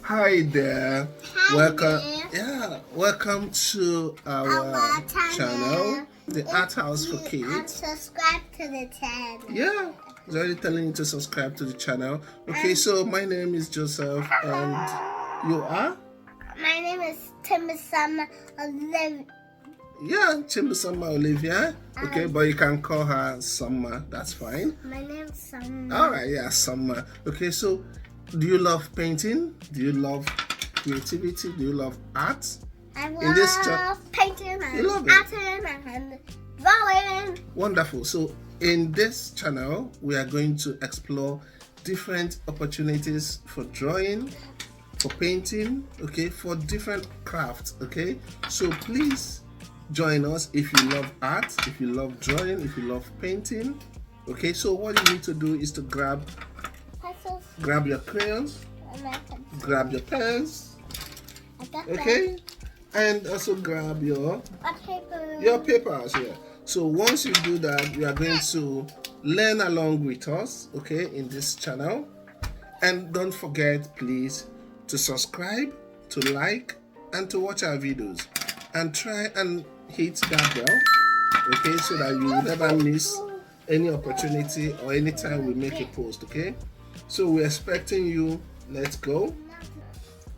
Hi there. Hi welcome. there. Yeah, welcome to our channel, the Art House for Kids. Subscribe to the channel. Yeah, it's already telling you to subscribe to the channel. Okay, so my name is Joseph, and you are? My name is Timisama Olivia. Yeah, Chimbusama Olivia. Okay, but you can call her Summer. That's fine. My name is Summer. All right, yeah, Summer. Okay, so do you love painting? Do you love creativity? Do you love art? I In this love painting and You love it? acting and drawing. Wonderful. So in this channel, we are going to explore different opportunities for drawing, for painting, okay, for different crafts, okay? So please join us if you love art, if you love drawing, if you love painting, okay? So what you need to do is to grab Pencils your crayons, and my pencil. grab your pens, I got okay? And also grab your paper. papers here. So once you do that, you are going to learn along with us, okay, in this channel. And don't forget, please, to subscribe, to like, and to watch our videos. And try and hit that bell, okay, so that you will never miss any opportunity or any time we make a post, okay? So we're expecting you. Let's go.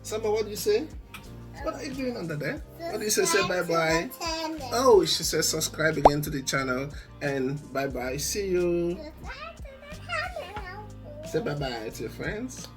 Summer, what do you say? What are you doing under there? What do you say? Say bye-bye. Oh, she says subscribe again to the channel and bye-bye. See you. Say bye-bye to your friends.